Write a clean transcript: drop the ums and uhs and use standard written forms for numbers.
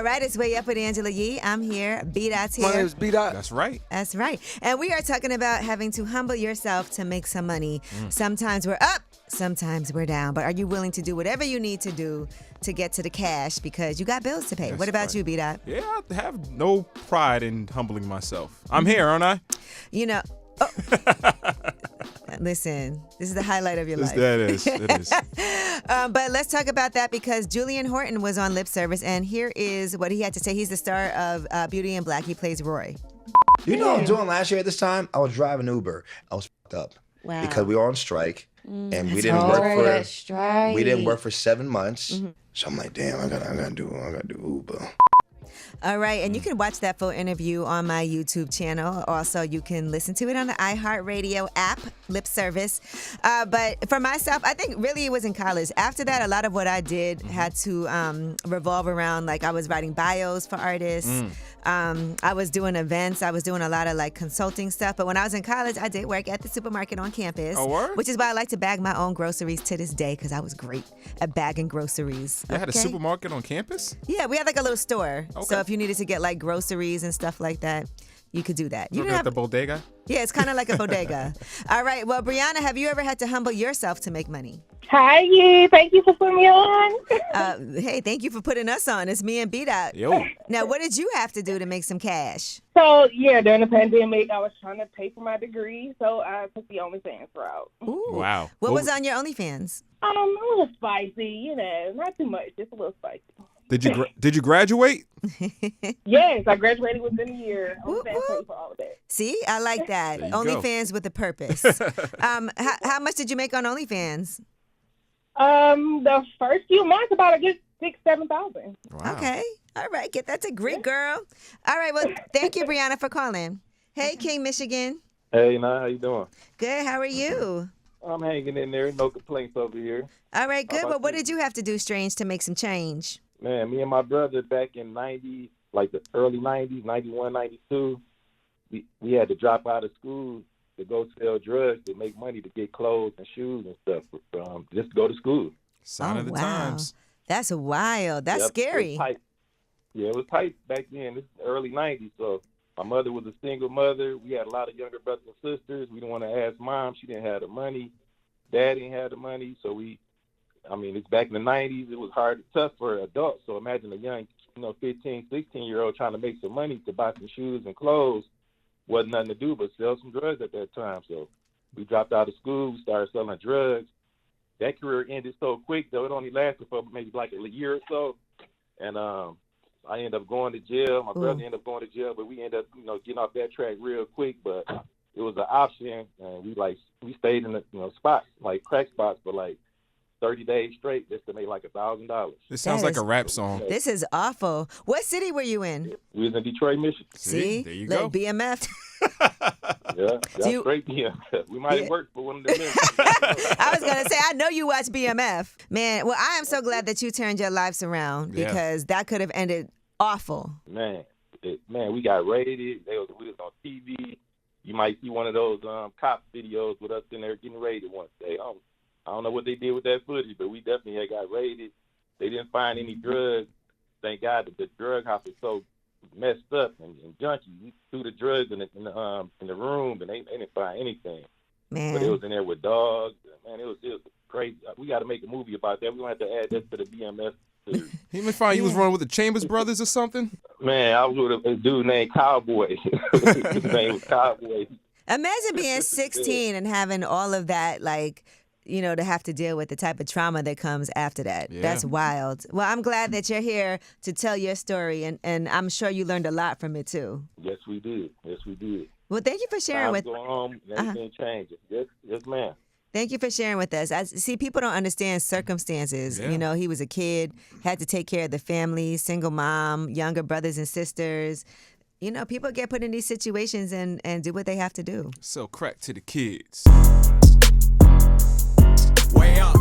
right, it's Way Up with Angela Yee. I'm here. B-Dot's here. My name's B-Dot. That's right. That's right. And we are talking about having to humble yourself to make some money. Sometimes we're up, sometimes we're down. But are you willing to do whatever you need to do to get to the cash because you got bills to pay? That's what about right. you, B-Dot? Yeah, I have no pride in humbling myself. I'm here, aren't I? You know, listen, this is the highlight of your life. That is. It is. But let's talk about that because Julian Horton was on Lip Service, and here is what he had to say. He's the star of Beauty and Black. He plays Roy. You know what I was doing last year at this time? I was driving Uber. I was fucked up because we were on strike and we didn't work for 7 months. So I'm like, damn, I gotta do Uber. All right, and you can watch that full interview on my YouTube channel. Also, you can listen to it on the iHeartRadio app, Lip Service. But for myself, I think really it was in college. After that, a lot of what I did had to revolve around, like I was writing bios for artists. I was doing events. I was doing a lot of like consulting stuff. But when I was in college, I did work at the supermarket on campus. Oh, word? Which is why I like to bag my own groceries to this day because I was great at bagging groceries. You had a supermarket on campus? Yeah, we had like a little store. Okay. So if you needed to get like groceries and stuff like that, you could do that. You Looking didn't at the bodega? Yeah, it's kind of like a bodega. All right. Well, Brianna, have you ever had to humble yourself to make money? Hi, Yee. Thank you for putting me on. Hey, thank you for putting us on. It's me and B-Dot. Yo. Now, what did you have to do to make some cash? So, yeah, during the pandemic, I was trying to pay for my degree, so I took the OnlyFans route. Ooh. Wow. What was on your OnlyFans? A little spicy, not too much, just a little spicy. Did you graduate? Yes, I graduated within a year. Ooh, OnlyFans ooh. paid for all of that. See, I like that. There you go. OnlyFans with a purpose. How much did you make on OnlyFans? The first few months, about a good $6,000-7,000. Wow. Okay. All right. Get that to Greek, girl. All right. Well, thank you, Brianna, for calling. Hey, King, Michigan. Hey, Nah, how you doing? Good. How are you? I'm hanging in there. No complaints over here. All right. Good. How But about what you? did you have to do, Strange, to make some change? Man, me and my brother back in 90s, like the early 90s, 91, 92, we had to drop out of school to go sell drugs to make money to get clothes and shoes and stuff, just to go to school. Sign of the times. That's wild. That's Yep, scary. It was tight. Yeah, it was tight back then. This is the early 90s, so my mother was a single mother. We had a lot of younger brothers and sisters. We didn't want to ask mom. She didn't have the money. Dad didn't have the money, so it's back in the 90s. It was hard, tough for adults. So imagine a young, 15, 16-year-old trying to make some money to buy some shoes and clothes. Wasn't nothing to do but sell some drugs at that time. So we dropped out of school. We started selling drugs. That career ended so quick, though. It only lasted for maybe like a year or so. And I ended up going to jail. My brother ended up going to jail, but we ended up, getting off that track real quick. But it was an option, and we stayed in the spots, like crack spots, for like 30 days straight just to make like $1,000. This sounds like a rap song. This is awful. What city were you in? We was in Detroit, Michigan. See? There you Little go. BMF. Yeah, that's great. Yeah, we might have worked for one of them. I was going to say, I know you watch BMF. Man, well, I am so glad that you turned your lives around because that could have ended awful. Man, we got raided. We was on TV. You might see one of those cop videos with us in there getting raided one day. I don't know what they did with that footage, but we definitely had got raided. They didn't find any drugs. Thank God the drug house was so messed up and junky. We threw the drugs in the room, and they didn't find anything. Man. But it was in there with dogs. Man, it was crazy. We got to make a movie about that. We're going to have to add that to the BMS series. He may find you was running with the Chambers brothers or something. Man, I was with a dude named Cowboy. His name was Cowboy. Imagine being 16 and having all of that, to have to deal with the type of trauma that comes after that. Yeah. That's wild. Well, I'm glad that you're here to tell your story, and I'm sure you learned a lot from it, too. Yes, we did. Well, thank you for sharing Times with go on, and everything changes. Yes, ma'am. Thank you for sharing with us. See, people don't understand circumstances. Yeah. He was a kid, had to take care of the family, single mom, younger brothers and sisters. People get put in these situations and do what they have to do. Sell crack to the kids. Way up.